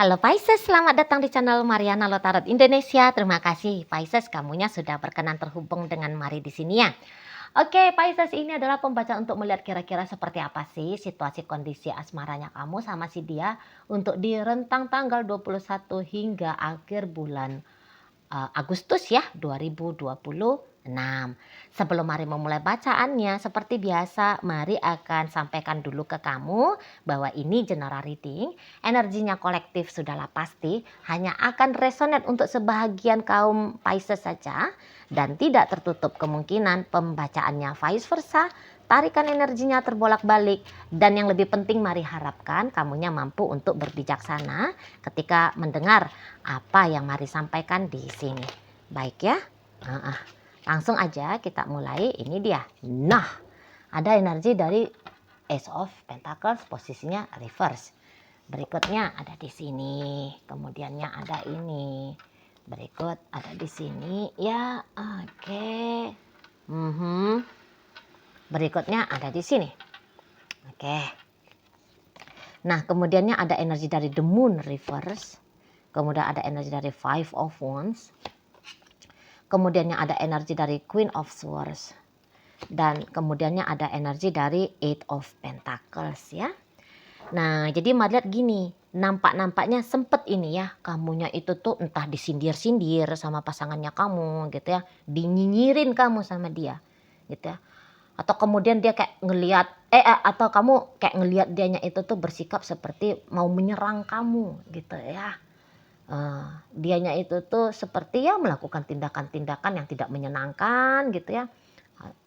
Halo Pisces, selamat datang di channel Mariana Lotarot Indonesia. Terima kasih Pisces, kamunya sudah berkenan terhubung dengan Mari di sini ya. Oke Pisces, ini adalah pembacaan untuk melihat kira-kira seperti apa sih situasi kondisi asmaranya kamu sama si dia untuk di rentang tanggal 21 hingga akhir bulan Agustus ya 2026. Sebelum Mari memulai bacaannya, seperti biasa Mari akan sampaikan dulu ke kamu bahwa ini general reading, energinya kolektif sudahlah pasti, hanya akan resonate untuk sebahagian kaum Pisces saja dan tidak tertutup kemungkinan pembacaannya vice versa. Tarikan energinya terbolak-balik dan yang lebih penting Mari harapkan kamunya mampu untuk berbijaksana ketika mendengar apa yang Mari sampaikan di sini. Baik ya. Langsung aja kita mulai. Ini dia. Nah, ada energi dari Ace of Pentacles, posisinya reverse. Berikutnya ada di sini. Kemudiannya ada ini. Berikut ada di sini. Ya, oke. Berikutnya ada di sini. Oke. Nah, kemudiannya ada energi dari the moon reverse. Kemudian ada energi dari Five of Wands. Kemudiannya ada energi dari Queen of Swords. Dan kemudiannya ada energi dari Eight of Pentacles ya. Nah, jadi Mari lihat gini. Nampaknya sempet ini ya. Kamunya itu tuh entah disindir-sindir sama pasangannya kamu gitu ya. Dinyinyirin kamu sama dia gitu ya. Atau kemudian dia kayak ngelihat atau kamu kayak ngelihat dianya itu tuh bersikap seperti mau menyerang kamu gitu ya. Dianya itu tuh seperti ya melakukan tindakan-tindakan yang tidak menyenangkan gitu ya.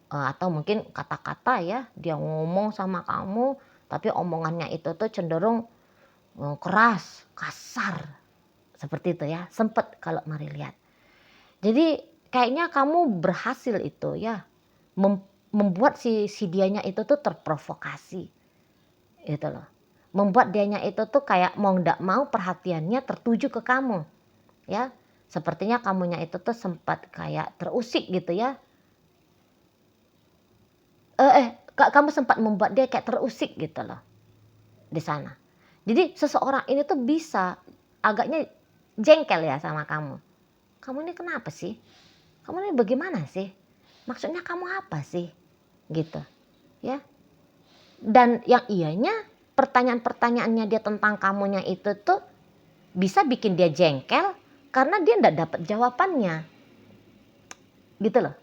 Atau mungkin kata-kata ya dia ngomong sama kamu tapi omongannya itu tuh cenderung keras, kasar. Seperti itu ya. Sempet kalau Mari lihat. Jadi kayaknya kamu berhasil itu ya membuat si dianya itu tuh terprovokasi gitu loh. Membuat dianya itu tuh kayak mau ndak mau perhatiannya tertuju ke kamu ya. Sepertinya kamunya itu tuh sempat kayak terusik gitu ya. Kamu sempat membuat dia kayak terusik gitu loh di sana. Jadi seseorang ini tuh bisa agaknya jengkel ya sama kamu. Kamu ini kenapa sih? Kamu ini bagaimana sih? Maksudnya kamu apa sih? Gitu ya. Dan yang ianya pertanyaan-pertanyaannya dia tentang kamunya itu tuh bisa bikin dia jengkel karena dia ndak dapat jawabannya. Gitu loh.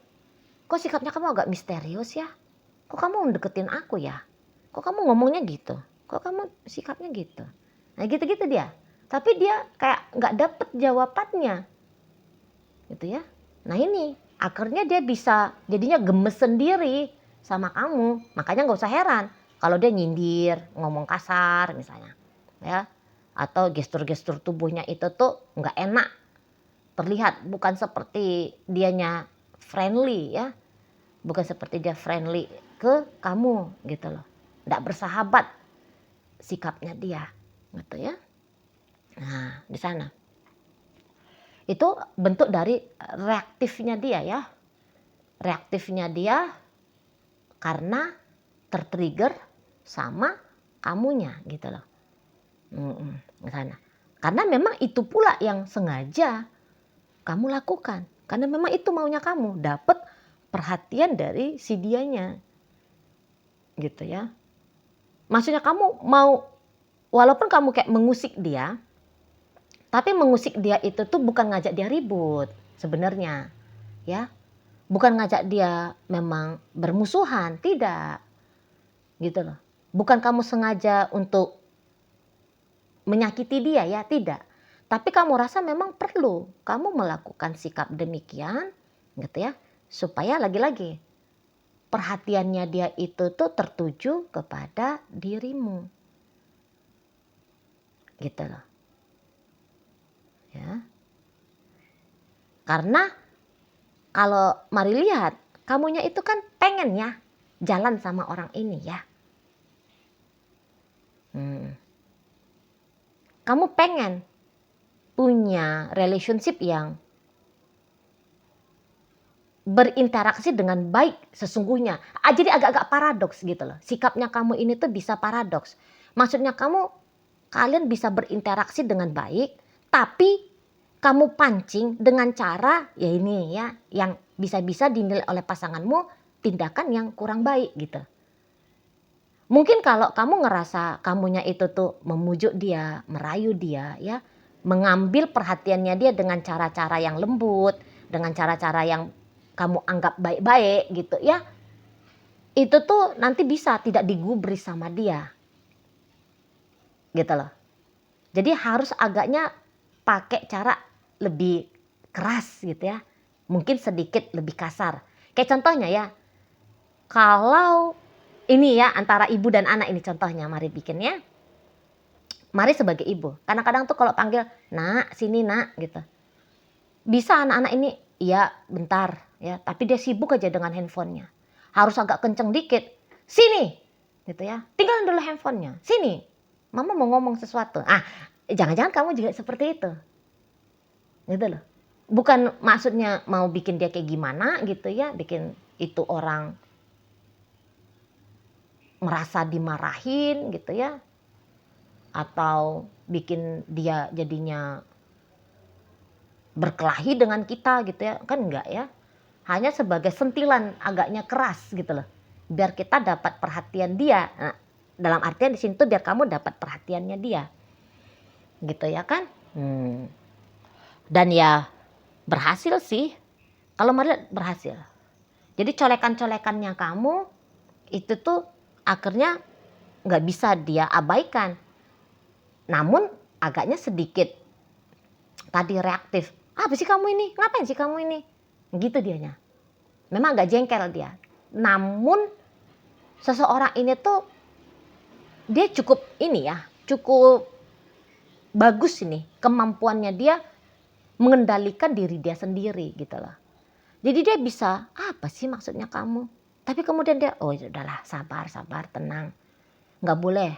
Kok sikapnya kamu agak misterius ya? Kok kamu deketin aku ya? Kok kamu ngomongnya gitu? Kok kamu sikapnya gitu? Nah gitu-gitu dia. Tapi dia kayak nggak dapet jawabannya. Gitu ya. Nah ini akhirnya dia bisa jadinya gemes sendiri sama kamu. Makanya nggak usah heran kalau dia nyindir, ngomong kasar misalnya. Ya. Atau gestur-gestur tubuhnya itu tuh nggak enak. Terlihat bukan seperti dianya friendly ya. Bukan seperti dia friendly ke kamu gitu loh. Nggak bersahabat sikapnya dia gitu ya. Nah di sana. Itu bentuk dari reaktifnya dia ya. Reaktifnya dia karena tertrigger sama kamunya gitu loh. Di sana. Karena memang itu pula yang sengaja kamu lakukan. Karena memang itu maunya kamu. Dapat perhatian dari si dianya. Gitu ya. Maksudnya kamu mau, walaupun kamu kayak mengusik dia, tapi mengusik dia itu tuh bukan ngajak dia ribut sebenarnya. Ya. Bukan ngajak dia memang bermusuhan, tidak. Gitu loh. Bukan kamu sengaja untuk menyakiti dia ya, tidak. Tapi kamu rasa memang perlu kamu melakukan sikap demikian gitu ya. Supaya lagi-lagi perhatiannya dia itu tuh tertuju kepada dirimu. Gitu loh. Ya. Karena kalau Mari lihat, kamunya itu kan pengen ya jalan sama orang ini ya. Kamu pengen punya relationship yang berinteraksi dengan baik sesungguhnya. Jadi agak-agak paradoks gitu loh. Sikapnya kamu ini tuh bisa paradoks. Maksudnya kamu kalian bisa berinteraksi dengan baik, tapi kamu pancing dengan cara ya ini ya, yang bisa-bisa dinilai oleh pasanganmu tindakan yang kurang baik gitu. Mungkin kalau kamu ngerasa kamunya itu tuh memujuk dia, merayu dia ya, mengambil perhatiannya dia dengan cara-cara yang lembut, dengan cara-cara yang kamu anggap baik-baik gitu ya, itu tuh nanti bisa tidak digubris sama dia gitu loh. Jadi harus agaknya pakai cara lebih keras gitu ya, mungkin sedikit lebih kasar. Kayak contohnya ya, kalau ini ya antara ibu dan anak ini contohnya, mari bikin ya. Mari sebagai ibu, kadang-kadang tuh kalau panggil, "Nak, sini nak," gitu. Bisa anak-anak ini, iya bentar ya, tapi dia sibuk aja dengan handphonenya. Harus agak kenceng dikit, "Sini," gitu ya, "tinggalin dulu handphonenya, sini, mama mau ngomong sesuatu." Ah, jangan-jangan kamu juga seperti itu, gitu loh. Bukan maksudnya mau bikin dia kayak gimana gitu ya, bikin itu orang merasa dimarahin gitu ya, atau bikin dia jadinya berkelahi dengan kita gitu ya, kan enggak ya. Hanya sebagai sentilan agaknya keras gitu loh. Biar kita dapat perhatian dia. Nah, dalam artian di situ biar kamu dapat perhatiannya dia. Gitu ya kan? Dan ya berhasil sih. Kalau Maria berhasil. Jadi colekan-colekannya kamu itu tuh akhirnya nggak bisa dia abaikan. Namun agaknya sedikit tadi reaktif. Apa sih kamu ini? Ngapain sih kamu ini? Gitu dianya. Memang agak jengkel dia. Namun seseorang ini tuh dia cukup ini ya, cukup bagus ini kemampuannya dia mengendalikan diri dia sendiri gitu loh. Jadi dia bisa, apa sih maksudnya kamu? Tapi kemudian dia, oh ya udahlah sabar, tenang. Nggak boleh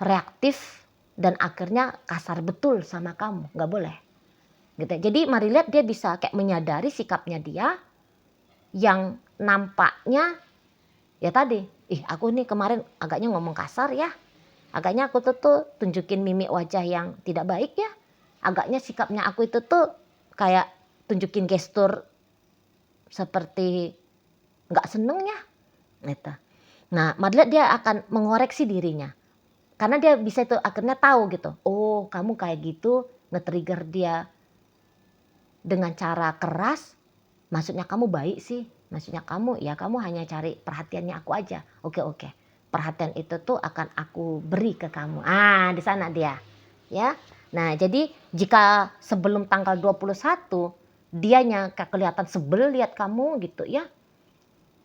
reaktif dan akhirnya kasar betul sama kamu, nggak boleh. Gitu. Jadi mari lihat dia bisa kayak menyadari sikapnya dia yang nampaknya ya tadi, aku nih kemarin agaknya ngomong kasar ya. Agaknya aku tuh tunjukin mimik wajah yang tidak baik ya. Agaknya sikapnya aku itu tuh kayak tunjukin gestur seperti nggak seneng ya. Gitu. Nah, Madlet dia akan mengoreksi dirinya. Karena dia bisa itu akhirnya tahu gitu. Oh, kamu kayak gitu nge-trigger dia dengan cara keras. Maksudnya kamu baik sih. Maksudnya kamu ya kamu hanya cari perhatiannya aku aja. Oke. Perhatian itu tuh akan aku beri ke kamu. Ah, di sana dia. Ya. Nah, jadi jika sebelum tanggal 21 dianya kelihatan sebel lihat kamu gitu ya.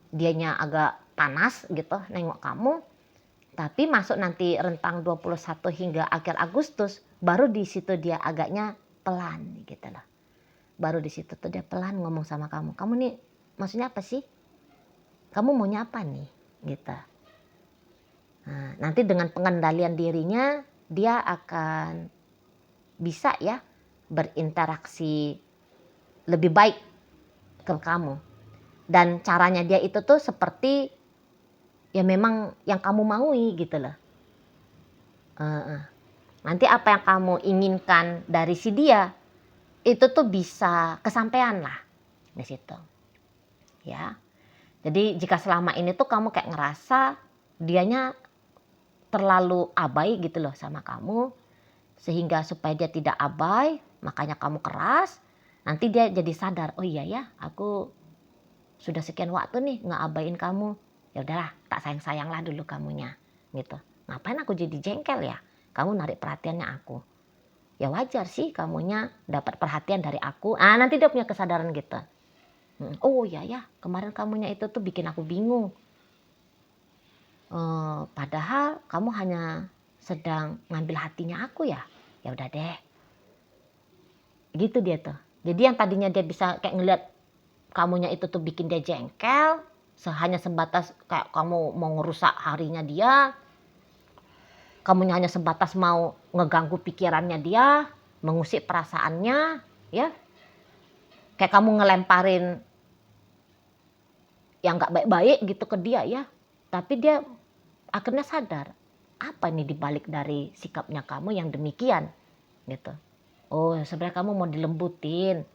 Dianya agak panas gitu nengok kamu. Tapi masuk nanti rentang 21 hingga akhir Agustus baru di situ dia agaknya pelan gitu loh. Baru di situ tuh dia pelan ngomong sama kamu. Kamu nih maksudnya apa sih? Kamu maunya apa nih? Gitu. Nah, nanti dengan pengendalian dirinya dia akan bisa ya berinteraksi lebih baik ke kamu. Dan caranya dia itu tuh seperti ya memang yang kamu maui gitu loh. Nanti apa yang kamu inginkan dari si dia itu tuh bisa kesampaian lah di situ. Ya. Jadi jika selama ini tuh kamu kayak ngerasa dianya terlalu abai gitu loh sama kamu, sehingga supaya dia tidak abai, makanya kamu keras, nanti dia jadi sadar, oh iya ya, aku sudah sekian waktu nih nggak abain kamu. Ya udahlah, tak sayang-sayang lah dulu kamunya, gitu. Ngapain aku jadi jengkel ya? Kamu narik perhatiannya aku. Ya wajar sih kamunya dapat perhatian dari aku. Ah, nanti dia punya kesadaran gitu. Oh iya ya, kemarin kamunya itu tuh bikin aku bingung. Padahal kamu hanya sedang ngambil hatinya aku ya. Ya udah deh. Gitu dia tuh. Jadi yang tadinya dia bisa kayak ngeliat kamunya itu tuh bikin dia jengkel, hanya sebatas kayak kamu mau ngerusak harinya dia, kamunya hanya sebatas mau ngeganggu pikirannya dia, mengusik perasaannya, ya. Kayak kamu ngelemparin yang nggak baik-baik gitu ke dia ya. Tapi dia akhirnya sadar. apa nih dibalik dari sikapnya kamu yang demikian gitu. Oh sebenarnya kamu mau dilembutin,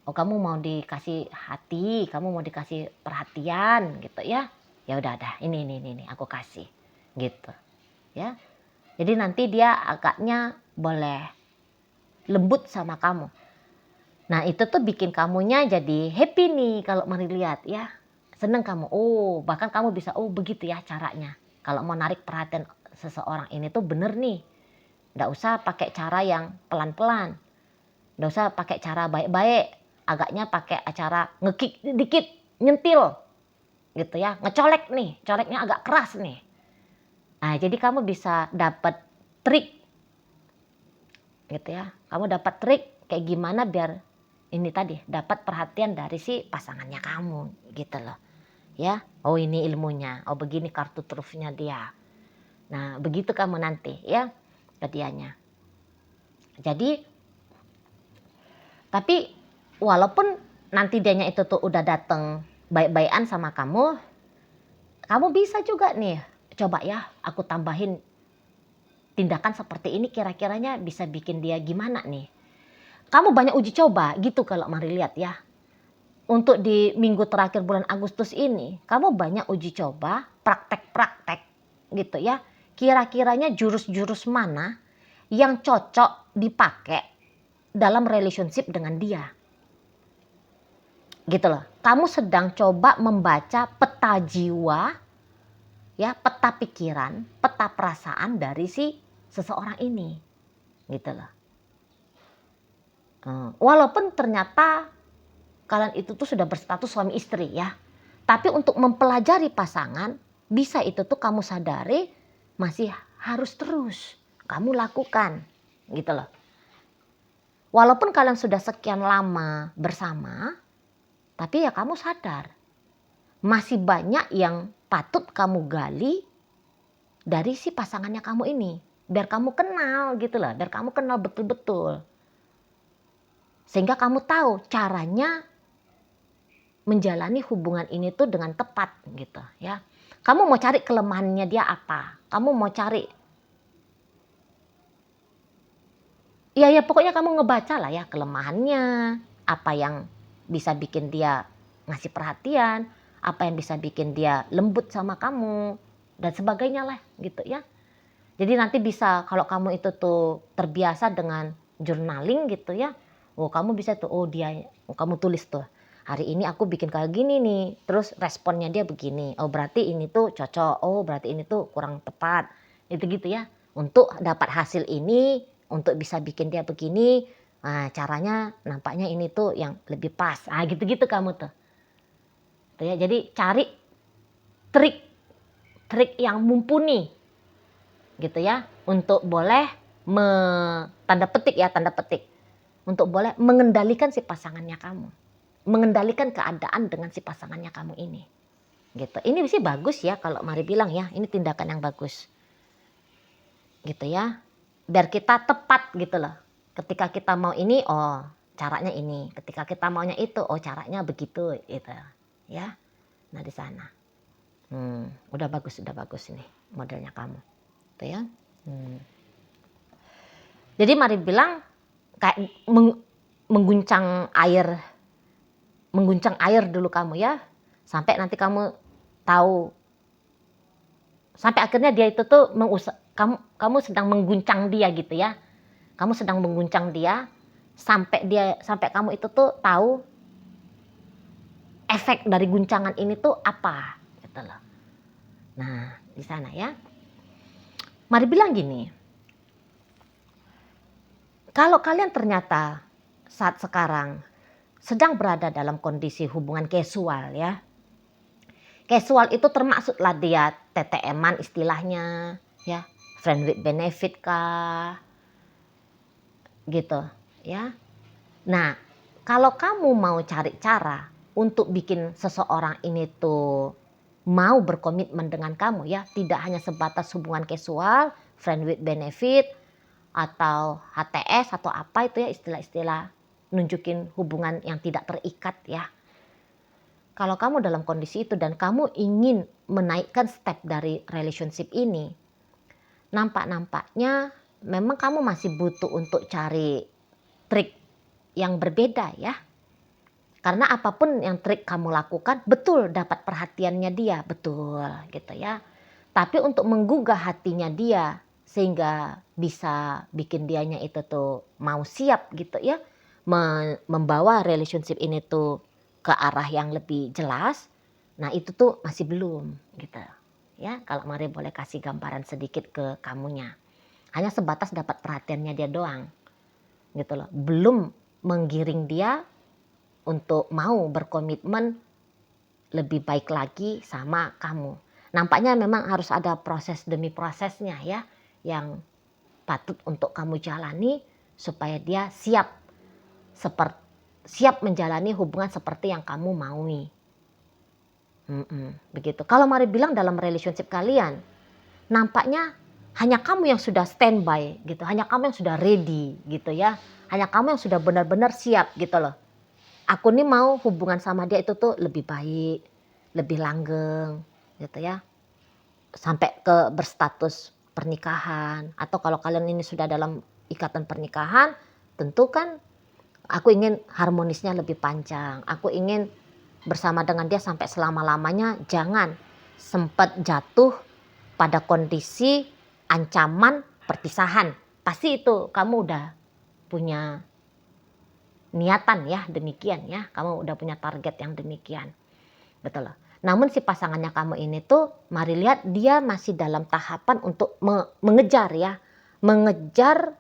oh kamu mau dikasih hati, kamu mau dikasih perhatian gitu ya. Ya udah ini aku kasih gitu ya. Jadi nanti dia agaknya boleh lembut sama kamu. Nah itu tuh bikin kamunya jadi happy nih kalau Mari lihat ya. Seneng kamu, oh bahkan kamu bisa, oh begitu ya caranya. Kalau mau narik perhatian seseorang ini tuh bener nih. Nggak usah pakai cara yang pelan-pelan. Nggak usah pakai cara baik-baik. Agaknya pakai acara ngekik dikit, nyentil gitu ya. Ngecolek nih, coleknya agak keras nih. Nah jadi kamu bisa dapat trik gitu ya. Kamu dapat trik kayak gimana biar ini tadi dapat perhatian dari si pasangannya kamu gitu loh. Ya, oh ini ilmunya, oh begini kartu trufnya dia. Nah begitu kamu nanti ya ke dianya. Jadi tapi walaupun nanti dianya itu tuh udah dateng baik-baikan sama kamu, kamu bisa juga nih coba ya aku tambahin tindakan seperti ini kira-kiranya bisa bikin dia gimana nih. Kamu banyak uji coba gitu kalau Mari lihat ya. Untuk di minggu terakhir bulan Agustus ini, kamu banyak uji coba, praktek-praktek gitu ya. Kira-kiranya jurus-jurus mana yang cocok dipakai dalam relationship dengan dia. Gitu loh. Kamu sedang coba membaca peta jiwa, ya, peta pikiran, peta perasaan dari si seseorang ini. Gitu loh. Walaupun ternyata kalian itu tuh sudah berstatus suami istri ya. Tapi untuk mempelajari pasangan, bisa itu tuh kamu sadari masih harus terus kamu lakukan gitu loh. Walaupun kalian sudah sekian lama bersama, tapi ya kamu sadar masih banyak yang patut kamu gali dari si pasangannya kamu ini. Biar kamu kenal gitu loh, biar kamu kenal betul-betul. Sehingga kamu tahu caranya menjalani hubungan ini tuh dengan tepat gitu ya. Kamu mau cari kelemahannya dia apa? Kamu mau cari ya pokoknya kamu ngebaca lah ya kelemahannya, apa yang bisa bikin dia ngasih perhatian, apa yang bisa bikin dia lembut sama kamu dan sebagainya lah gitu ya. Jadi nanti bisa kalau kamu itu tuh terbiasa dengan journaling gitu ya. Oh kamu bisa tuh, kamu tulis tuh. Hari ini aku bikin kayak gini nih, terus responnya dia begini. Oh berarti ini tuh cocok, oh berarti ini tuh kurang tepat. Itu gitu ya. Untuk dapat hasil ini, untuk bisa bikin dia begini, nah caranya nampaknya ini tuh yang lebih pas. Ah gitu-gitu kamu tuh. Tuh ya, jadi cari trik yang mumpuni gitu ya. Untuk boleh tanda petik untuk boleh mengendalikan si pasangannya kamu, mengendalikan keadaan dengan si pasangannya kamu ini gitu. Ini sih bagus ya kalau Mari bilang ya, ini tindakan yang bagus gitu ya, biar kita tepat gitu loh. Ketika kita mau ini, oh caranya ini, ketika kita maunya itu, oh caranya begitu gitu ya. Nah di sana udah bagus nih modelnya kamu tuh ya. Jadi Mari bilang kayak mengguncang air dulu kamu ya, sampai nanti kamu tahu, sampai akhirnya dia itu tuh kamu sedang mengguncang dia gitu ya, kamu sedang mengguncang dia sampai kamu itu tuh tahu efek dari guncangan ini tuh apa gitu loh. Nah di sana ya, Mari bilang gini, kalau kalian ternyata saat sekarang sedang berada dalam kondisi hubungan casual ya. Casual itu termaksudlah dia TTM-an istilahnya ya, friend with benefit kah gitu ya. Nah, kalau kamu mau cari cara untuk bikin seseorang ini tuh mau berkomitmen dengan kamu ya, tidak hanya sebatas hubungan casual, friend with benefit atau HTS atau apa itu ya, istilah-istilah nunjukin hubungan yang tidak terikat ya. Kalau kamu dalam kondisi itu dan kamu ingin menaikkan step dari relationship ini, Nampak-nampaknya memang kamu masih butuh untuk cari trik yang berbeda ya. Karena apapun yang trik kamu lakukan, betul dapat perhatiannya dia, betul gitu ya. Tapi untuk menggugah hatinya dia sehingga bisa bikin dianya itu tuh mau siap gitu ya, membawa relationship ini tuh ke arah yang lebih jelas. Nah, itu tuh masih belum gitu. Ya, kalau Mari boleh kasih gambaran sedikit ke kamunya. Hanya sebatas dapat perhatiannya dia doang. Gitu loh. Belum menggiring dia untuk mau berkomitmen lebih baik lagi sama kamu. Nampaknya memang harus ada proses demi prosesnya ya, yang patut untuk kamu jalani supaya dia siap menjalani hubungan seperti yang kamu maui. Begitu. Kalau Mari bilang dalam relationship kalian, nampaknya hanya kamu yang sudah standby gitu, hanya kamu yang sudah ready gitu ya, hanya kamu yang sudah benar-benar siap gitu loh. Aku nih mau hubungan sama dia itu tuh lebih baik, lebih langgeng gitu ya. Sampai ke berstatus pernikahan. Atau kalau kalian ini sudah dalam ikatan pernikahan, tentu kan aku ingin harmonisnya lebih panjang. Aku ingin bersama dengan dia sampai selama-lamanya, jangan sempat jatuh pada kondisi ancaman perpisahan. Pasti itu kamu udah punya niatan ya demikian ya, kamu udah punya target yang demikian, betul loh. Namun si pasangannya kamu ini tuh, Mari lihat dia masih dalam tahapan untuk mengejar ya, mengejar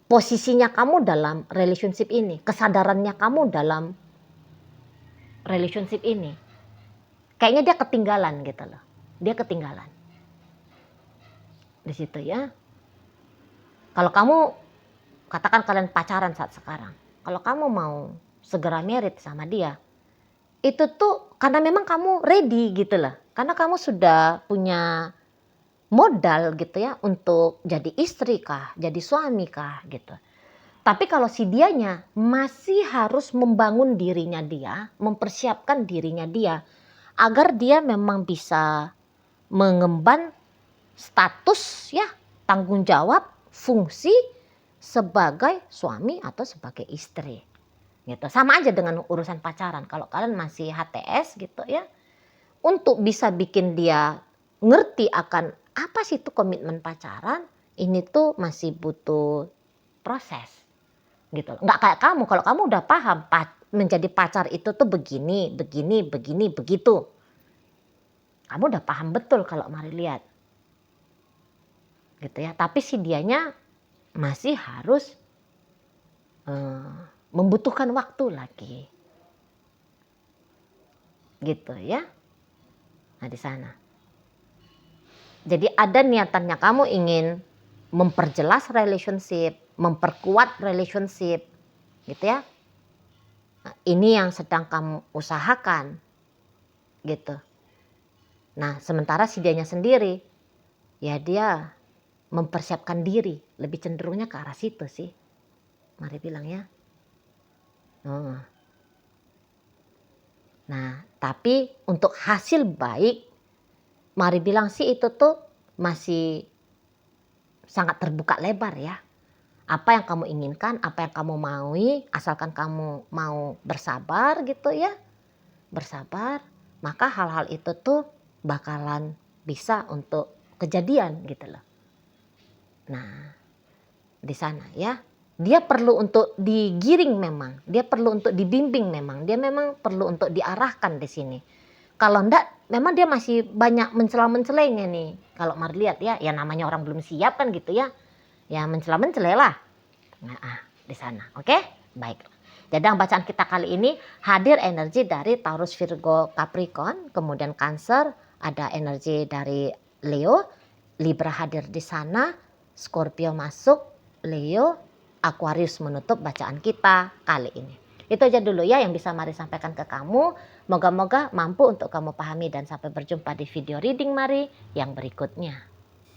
posisinya kamu dalam relationship ini, kesadarannya kamu dalam relationship ini. Kayaknya dia ketinggalan gitu loh, dia ketinggalan di situ ya. Kalau kamu katakan kalian pacaran saat sekarang, kalau kamu mau segera married sama dia, itu tuh karena memang kamu ready gitu lah. Karena kamu sudah punya modal gitu ya untuk jadi istri kah, jadi suami kah gitu. Tapi kalau si dianya masih harus membangun dirinya dia, mempersiapkan dirinya dia agar dia memang bisa mengemban status ya, tanggung jawab, fungsi sebagai suami atau sebagai istri. Gitu. Sama aja dengan urusan pacaran. Kalau kalian masih HTS gitu ya, untuk bisa bikin dia ngerti akan apa sih itu komitmen pacaran, ini tuh masih butuh proses. Gitu. Nggak kayak kamu, kalau kamu udah paham menjadi pacar itu tuh begini, begini, begini, begitu. Kamu udah paham betul kalau Mari lihat. Gitu ya. Tapi si dianya masih harus membutuhkan waktu lagi. Gitu ya. Nah, di sana. Jadi ada niatannya kamu ingin memperjelas relationship, memperkuat relationship, gitu ya. Nah, ini yang sedang kamu usahakan, gitu. Nah, sementara si dianya sendiri, ya dia mempersiapkan diri, lebih cenderungnya ke arah situ sih. Mari bilang ya. Nah, tapi untuk hasil baik, Mari bilang sih itu tuh masih sangat terbuka lebar ya. Apa yang kamu inginkan, apa yang kamu maui, asalkan kamu mau bersabar gitu ya. Bersabar, maka hal-hal itu tuh bakalan bisa untuk kejadian gitu loh. Nah, di sana ya. Dia perlu untuk digiring memang, dia perlu untuk dibimbing memang, dia memang perlu untuk diarahkan di sini. Kalau enggak, memang dia masih banyak mencela-mencelainya nih. Kalau Mari lihat ya, ya namanya orang belum siap kan gitu ya. Ya mencela-mencelai lah. Nah, di sana. Oke? Baik. Jadi bacaan kita kali ini hadir energi dari Taurus, Virgo, Capricorn, kemudian Cancer, ada energi dari Leo, Libra hadir di sana, Scorpio masuk, Leo, Aquarius menutup bacaan kita kali ini. Itu aja dulu ya yang bisa Mari sampaikan ke kamu. Moga-moga mampu untuk kamu pahami dan sampai berjumpa di video reading Mari yang berikutnya.